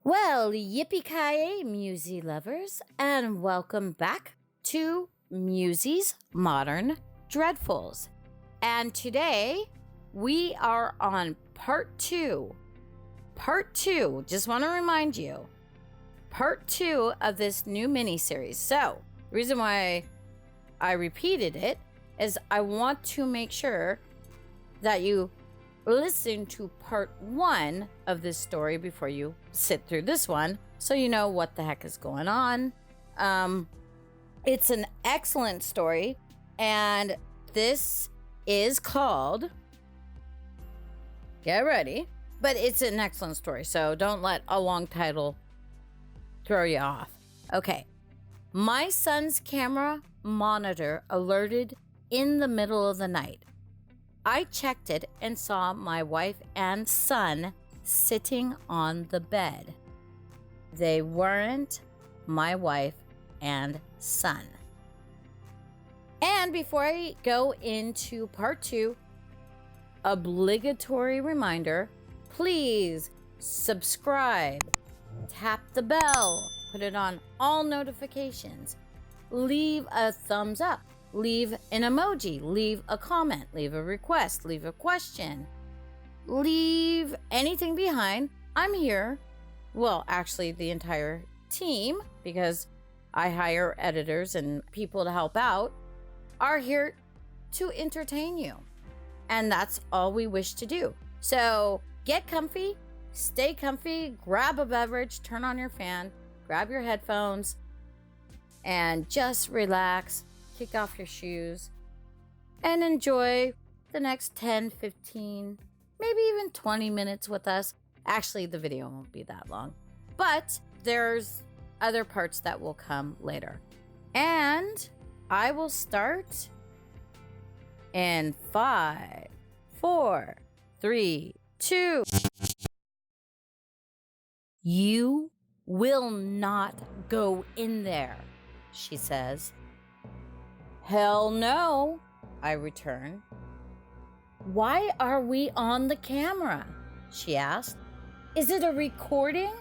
Well, yippee-ki-yay, Musey lovers, and welcome back to Musey's Modern Dreadfuls. And today, we are on part 2. Part 2, just want to remind you, part 2 of this new mini-series. So, the reason why I repeated it is I want to make sure that you listen to part 1 of this story before you sit through this one, so you know what the heck is going on. It's an excellent story, and this is called, get ready, but it's an excellent story, so don't let a long title throw you off. Okay. My son's camera monitor alerted in the middle of the night. I checked it and saw my wife and son sitting on the bed. They weren't my wife and son. And before I go into part 2, obligatory reminder, please subscribe, tap the bell, put it on all notifications, leave a thumbs up, leave an emoji, leave a comment, leave a request, leave a question, leave anything behind. I'm here. Well, actually, the entire team, because I hire editors and people to help out, are here to entertain you. And that's all we wish to do. So get comfy, stay comfy, grab a beverage, turn on your fan, grab your headphones, and just relax. Kick off your shoes and enjoy the next 10, 15, maybe even 20 minutes with us. Actually, the video won't be that long, but there's other parts that will come later. And I will start in 5, 4, 3, 2. You will not go in there, she says. Hell no, I return. Why are we on the camera? She asked. Is it a recording?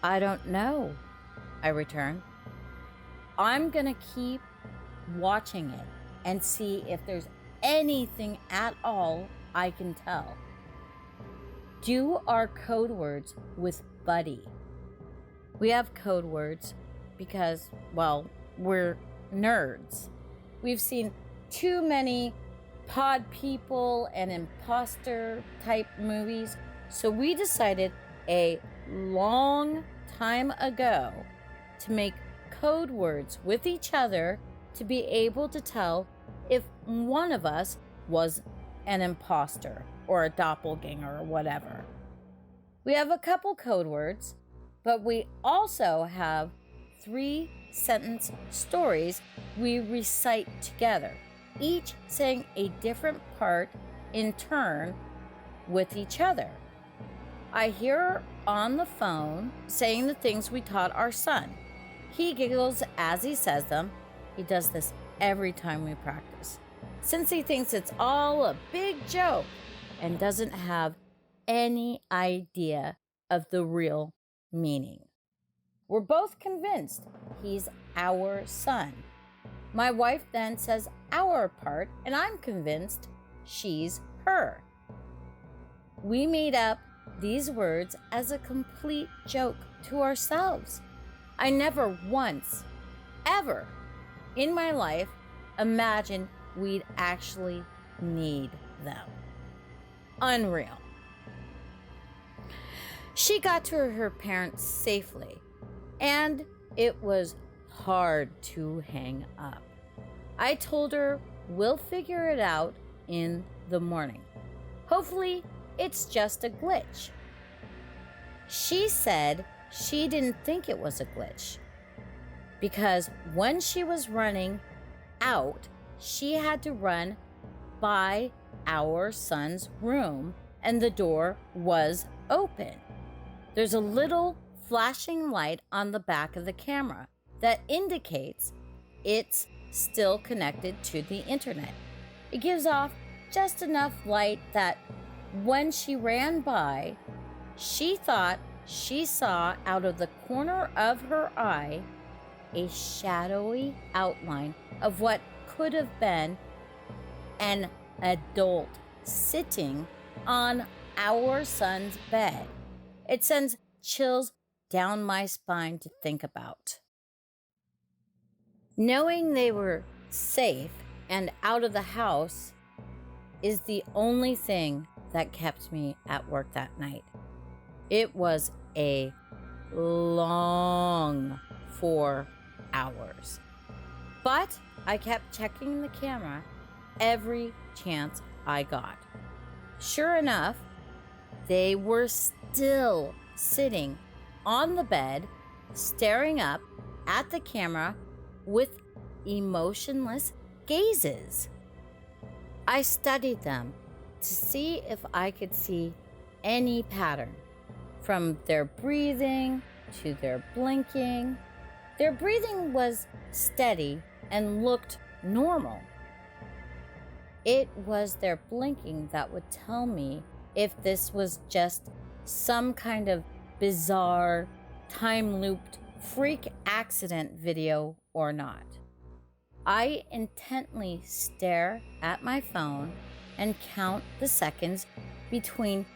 I don't know, I return. I'm gonna keep watching it and see if there's anything at all I can tell. Do our code words with Buddy. We have code words because, well, we're nerds. We've seen too many pod people and imposter type movies, so we decided a long time ago to make code words with each other to be able to tell if one of us was an imposter or a doppelganger or whatever. We have a couple code words, but we also have 3-sentence stories we recite together, each saying a different part in turn with each other. I hear her on the phone saying the things we taught our son. He giggles as he says them. He does this every time we practice, since he thinks it's all a big joke and doesn't have any idea of the real meaning. We're both convinced he's our son. My wife then says our part, and I'm convinced she's her. We made up these words as a complete joke to ourselves. I never once, ever in my life imagined we'd actually need them. Unreal. She got to her parents safely, and it was hard to hang up. I told her we'll figure it out in the morning. Hopefully, it's just a glitch. She said she didn't think it was a glitch because when she was running out, she had to run by our son's room and the door was open. There's a little flashing light on the back of the camera that indicates it's still connected to the internet. It gives off just enough light that when she ran by, She thought she saw out of the corner of her eye a shadowy outline of what could have been an adult sitting on our son's bed. It sends chills down my spine to think about. Knowing they were safe and out of the house is the only thing that kept me at work that night. It was a long 4 hours. But I kept checking the camera every chance I got. Sure enough, they were still sitting on the bed, staring up at the camera with emotionless gazes. I studied them to see if I could see any pattern, from their breathing to their blinking. Their breathing was steady and looked normal. It was their blinking that would tell me if this was just some kind of bizarre, time-looped freak accident video or not. I intently stare at my phone and count the seconds between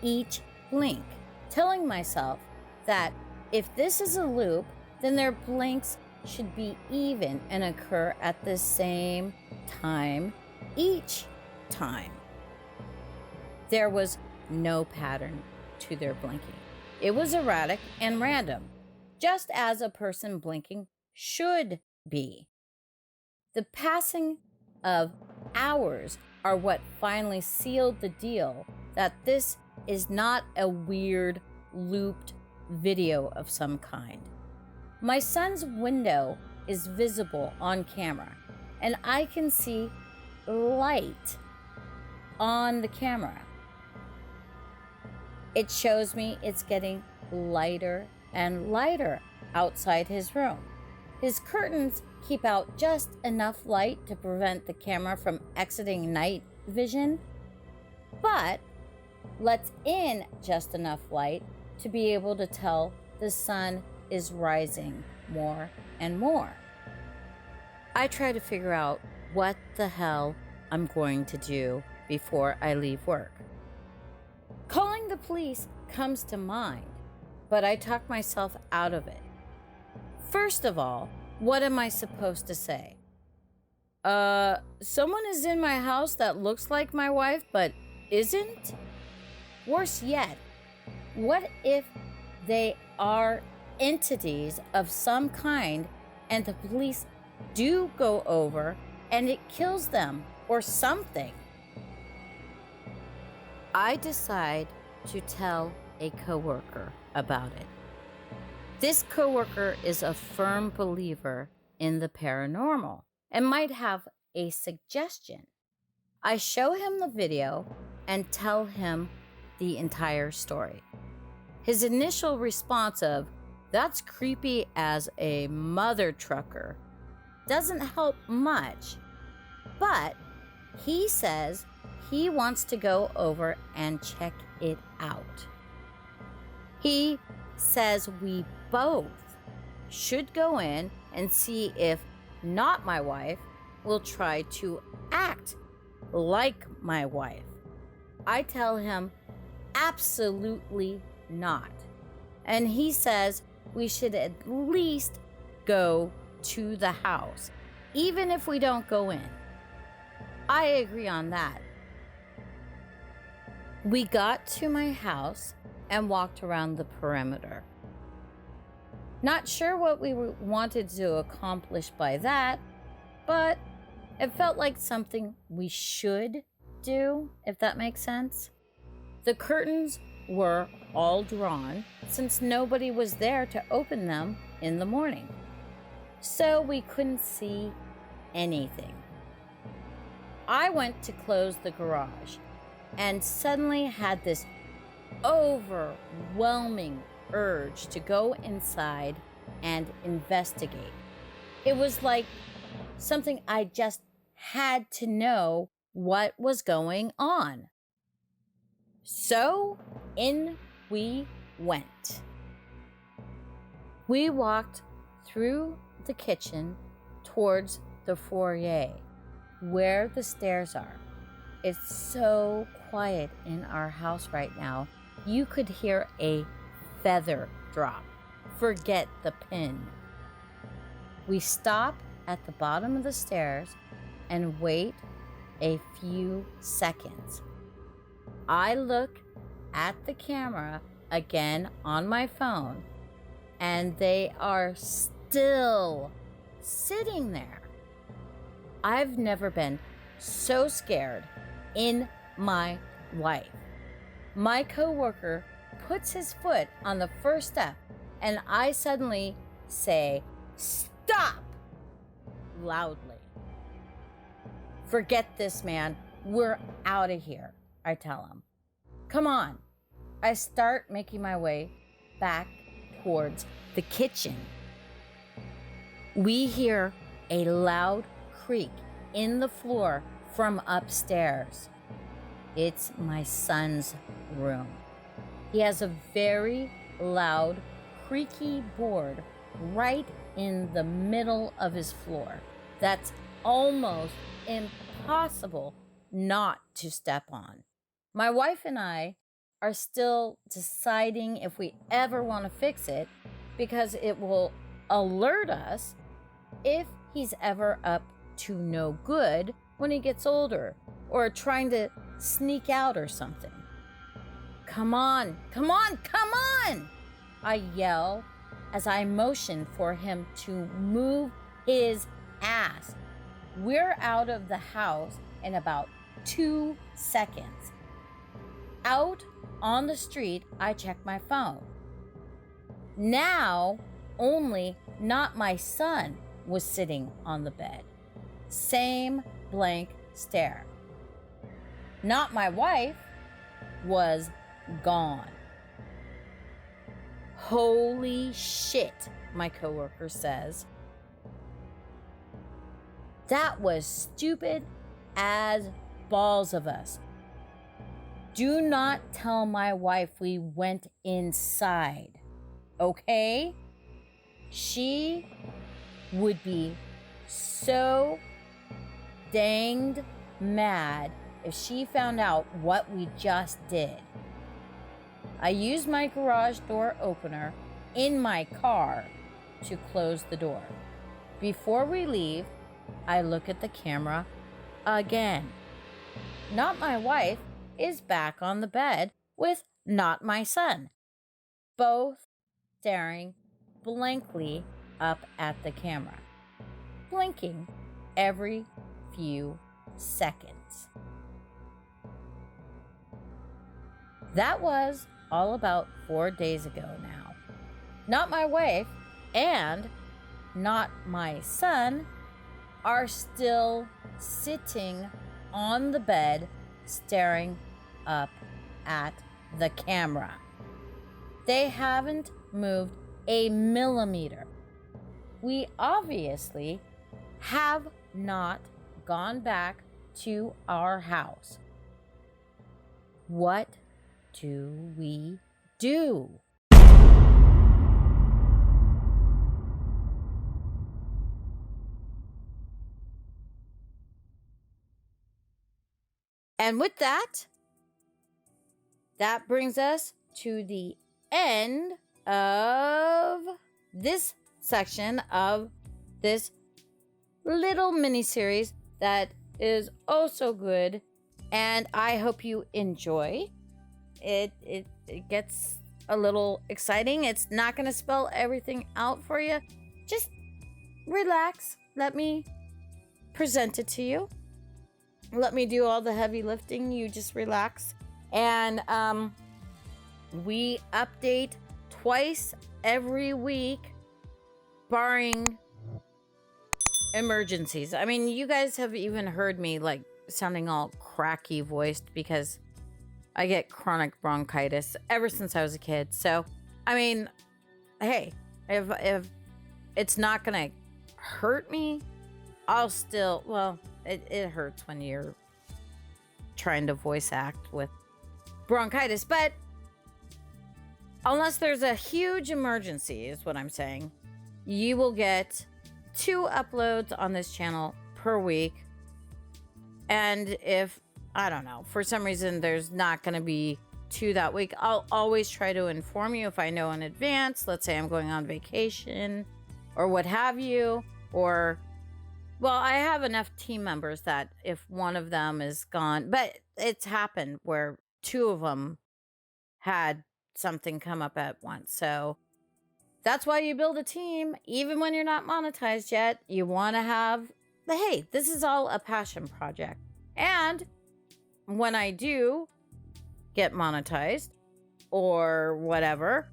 each blink, telling myself that if this is a loop, then their blinks should be even and occur at the same time each time. There was no pattern to their blinking. It was erratic and random, just as a person blinking should be. The passing of hours are what finally sealed the deal that this is not a weird, looped video of some kind. My son's window is visible on camera, and I can see light on the camera. It shows me it's getting lighter and lighter outside his room. His curtains keep out just enough light to prevent the camera from exiting night vision, but lets in just enough light to be able to tell the sun is rising more and more. I try to figure out what the hell I'm going to do before I leave work. Calling the police comes to mind, but I talk myself out of it. First of all, what am I supposed to say? Someone is in my house that looks like my wife but isn't? Worse yet, what if they are entities of some kind and the police do go over and it kills them or something? I decide to tell a coworker about it. This coworker is a firm believer in the paranormal and might have a suggestion. I show him the video and tell him the entire story. His initial response of, "That's creepy as a mother trucker," doesn't help much, but he says he wants to go over and check it out. He says we both should go in and see if not my wife will try to act like my wife. I tell him absolutely not. And he says we should at least go to the house, even if we don't go in. I agree on that. We got to my house and walked around the perimeter. Not sure what we wanted to accomplish by that, but it felt like something we should do, if that makes sense. The curtains were all drawn since nobody was there to open them in the morning, so we couldn't see anything. I went to close the garage and suddenly had this overwhelming urge to go inside and investigate. It was like something I just had to know what was going on. So in we went. We walked through the kitchen towards the foyer where the stairs are. It's so quiet in our house right now. You could hear a feather drop. Forget the pin. We stop at the bottom of the stairs and wait a few seconds. I look at the camera again on my phone, and they are still sitting there. I've never been so scared in my life. My coworker puts his foot on the first step, and I suddenly say, "Stop!" loudly. "Forget this, man. We're out of here," I tell him. "Come on." I start making my way back towards the kitchen. We hear a loud creak in the floor from upstairs. It's my son's room. He has a very loud, creaky board right in the middle of his floor that's almost impossible not to step on. My wife and I are still deciding if we ever want to fix it because it will alert us if he's ever up to no good when he gets older or trying to sneak out or something. "Come on, come on, come on!" I yell as I motion for him to move his ass. We're out of the house in about 2 seconds. Out on the street, I check my phone. Now, only not my son was sitting on the bed. Same blank stare. Not my wife was gone. "Holy shit," my coworker says. "That was stupid as balls of us. Do not tell my wife we went inside, okay? She would be so danged mad if she found out what we just did." I use my garage door opener in my car to close the door. Before we leave, I look at the camera again. Not my wife is back on the bed with not my son, both staring blankly up at the camera, blinking every few seconds. That was all about 4 days ago now. Not my wife and not my son are still sitting on the bed staring up at the camera. They haven't moved a millimeter. We obviously have not gone back to our house. What do we do? And with that brings us to the end of this section of this little mini series that is oh so good, and I hope you enjoy it. It gets a little exciting. It's not going to spell everything out for you. Just relax. Let me present it to you. Let me do all the heavy lifting. You just relax. And we update twice every week, barring emergencies. I mean, you guys have even heard me like sounding all cracky voiced because I get chronic bronchitis ever since I was a kid. So, I mean, hey, if it's not gonna hurt me, I'll still, well, it hurts when you're trying to voice act with bronchitis, but unless there's a huge emergency, is what I'm saying, you will get 2 uploads on this channel per week. And if, I don't know, for some reason there's not going to be 2 that week, I'll always try to inform you if I know in advance. Let's say I'm going on vacation or what have you, or, well, I have enough team members that if one of them is gone, but it's happened where 2 of them had something come up at once. So that's why you build a team. Even when you're not monetized yet, you want to have the, hey, this is all a passion project. And when I do get monetized or whatever,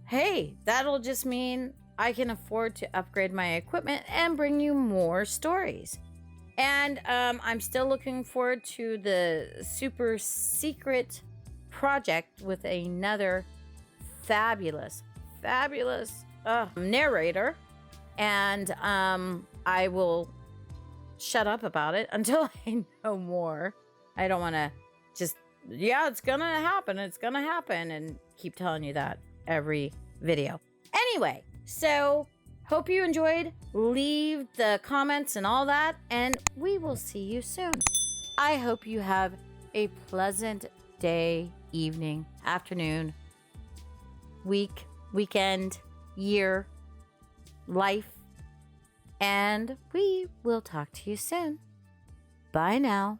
hey, that'll just mean I can afford to upgrade my equipment and bring you more stories. And I'm still looking forward to the super secret project with another fabulous narrator. And I will shut up about it until I know more. I don't want to just, yeah, it's gonna happen, and keep telling you that every video. Anyway, so hope you enjoyed. Leave the comments and all that, and we will see you soon. I hope you have a pleasant day, evening, afternoon, week, weekend, year, life, and we will talk to you soon. Bye now.